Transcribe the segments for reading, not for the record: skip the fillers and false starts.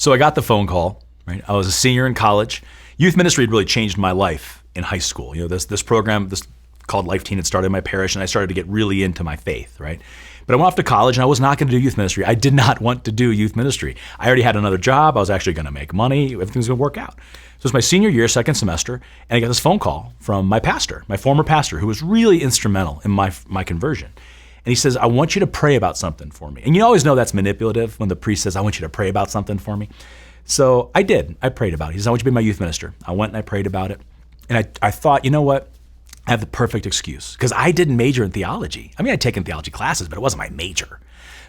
So I got the phone call, right? I was a senior in college. Youth ministry had really changed my life in high school. This program, this called Life Teen, had started in my parish, and I started to get really into my faith, right? But I went off to college, and I was not going to do youth ministry. I did not want to do youth ministry. I already had another job. I was actually going to make money. Everything was going to work out. So it was my senior year, second semester, and I got this phone call from my pastor, my former pastor, who was really instrumental in my conversion. And he says, I want you to pray about something for me. And you always know that's manipulative when the priest says, I want you to pray about something for me. So I did. I prayed about it. He says, I want you to be my youth minister. I went and I prayed about it. And I thought, you know what? I have the perfect excuse because I didn't major in theology. I mean, I'd taken theology classes, but it wasn't my major.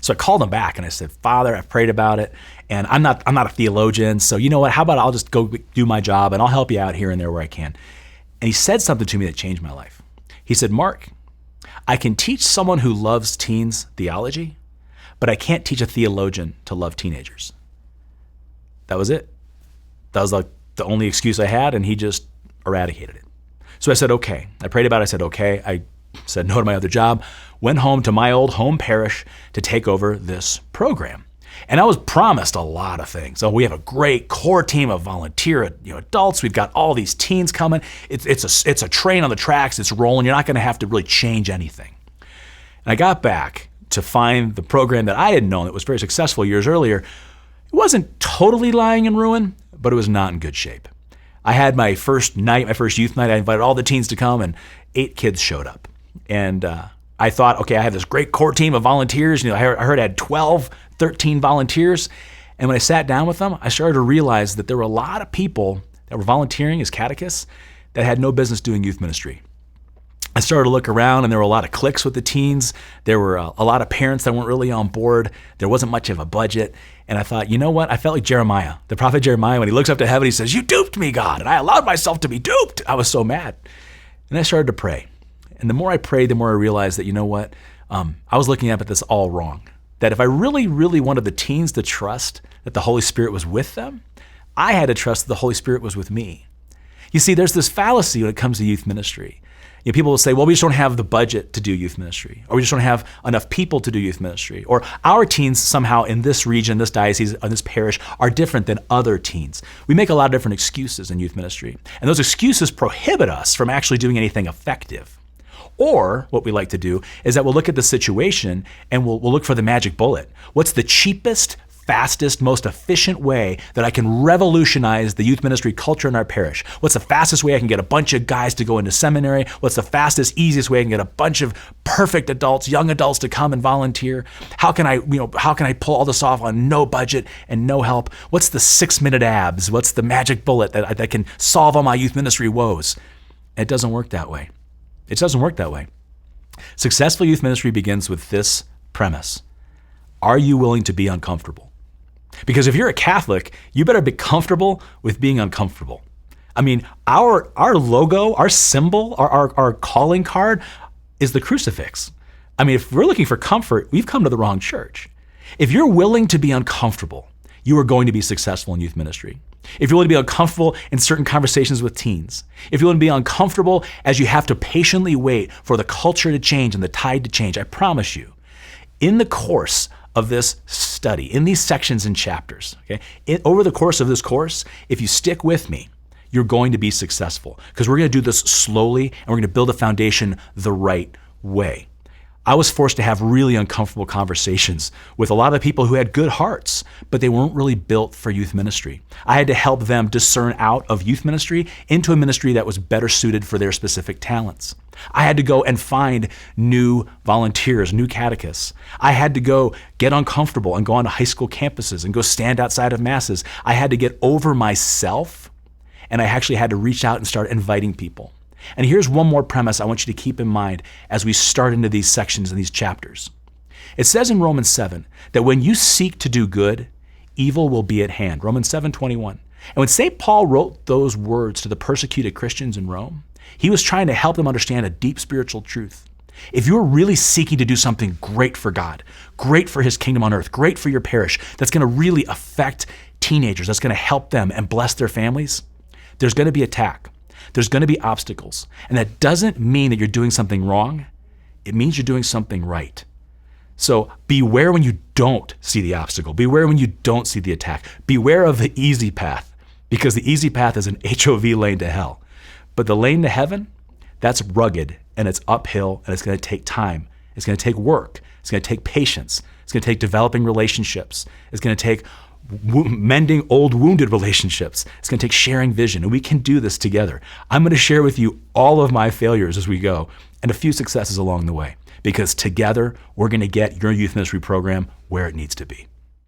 So I called him back and I said, Father, I've prayed about it, and I'm not a theologian. So you know what? How about I'll just go do my job and I'll help you out here and there where I can. And he said something to me that changed my life. He said, Mark, I can teach someone who loves teens theology, but I can't teach a theologian to love teenagers. That was it. That was like the only excuse I had, and he just eradicated it. So I said, okay. I prayed about it. I said, okay. I said no to my other job, went home to my old home parish to take over this program. And I was promised a lot of things. So we have a great core team of volunteer adults. We've got all these teens coming. It's a train on the tracks. It's rolling. You're not going to have to really change anything. And I got back to find the program that I had known that was very successful years earlier. It wasn't totally lying in ruin, but it was not in good shape. I had my first youth night. I invited all the teens to come, and 8 kids showed up. And I thought, okay, I have this great core team of volunteers. I heard I had 12, 13 volunteers. And when I sat down with them, I started to realize that there were a lot of people that were volunteering as catechists that had no business doing youth ministry. I started to look around, and there were a lot of cliques with the teens. There were a lot of parents that weren't really on board. There wasn't much of a budget. And I thought, you know what? I felt like Jeremiah, the prophet Jeremiah, when he looks up to heaven, he says, you duped me, God. And I allowed myself to be duped. I was so mad. And I started to pray. And the more I prayed, the more I realized that, you know what? I was looking up at this all wrong. That if I really, really wanted the teens to trust that the Holy Spirit was with them, I had to trust that the Holy Spirit was with me. You see, there's this fallacy when it comes to youth ministry. People will say, well, we just don't have the budget to do youth ministry, or we just don't have enough people to do youth ministry, or our teens somehow in this region, this diocese, in this parish are different than other teens. We make a lot of different excuses in youth ministry, and those excuses prohibit us from actually doing anything effective. Or what we like to do is that we'll look at the situation and we'll look for the magic bullet. What's the cheapest, fastest, most efficient way that I can revolutionize the youth ministry culture in our parish? What's the fastest way I can get a bunch of guys to go into seminary? What's the fastest, easiest way I can get a bunch of perfect adults, young adults to come and volunteer? How can I pull all this off on no budget and no help? What's the 6-minute abs? What's the magic bullet that can solve all my youth ministry woes? It doesn't work that way. It doesn't work that way. Successful youth ministry begins with this premise. Are you willing to be uncomfortable? Because if you're a Catholic, you better be comfortable with being uncomfortable. I mean, our logo, our symbol, our calling card is the crucifix. I mean, if we're looking for comfort, we've come to the wrong church. If you're willing to be uncomfortable, you are going to be successful in youth ministry. If you're willing to be uncomfortable in certain conversations with teens, if you're willing to be uncomfortable as you have to patiently wait for the culture to change and the tide to change, I promise you, in the course of this study, in these sections and chapters, over the course of this course, if you stick with me, you're going to be successful because we're going to do this slowly and we're going to build a foundation the right way. I was forced to have really uncomfortable conversations with a lot of people who had good hearts, but they weren't really built for youth ministry. I had to help them discern out of youth ministry into a ministry that was better suited for their specific talents. I had to go and find new volunteers, new catechists. I had to go get uncomfortable and go onto high school campuses and go stand outside of masses. I had to get over myself, and I actually had to reach out and start inviting people. And here's one more premise I want you to keep in mind as we start into these sections and these chapters. It says in Romans 7 that when you seek to do good, evil will be at hand. Romans 7:21. And when St. Paul wrote those words to the persecuted Christians in Rome, he was trying to help them understand a deep spiritual truth. If you're really seeking to do something great for God, great for his kingdom on earth, great for your parish, that's going to really affect teenagers, that's going to help them and bless their families, there's going to be attack. There's going to be obstacles. And that doesn't mean that you're doing something wrong. It means you're doing something right. So beware when you don't see the obstacle. Beware when you don't see the attack. Beware of the easy path, because the easy path is an HOV lane to hell. But the lane to heaven, that's rugged and it's uphill and it's going to take time. It's going to take work. It's going to take patience. It's going to take developing relationships. It's going to take mending old wounded relationships. It's going to take sharing vision, and we can do this together. I'm going to share with you all of my failures as we go and a few successes along the way, because together we're going to get your youth ministry program where it needs to be.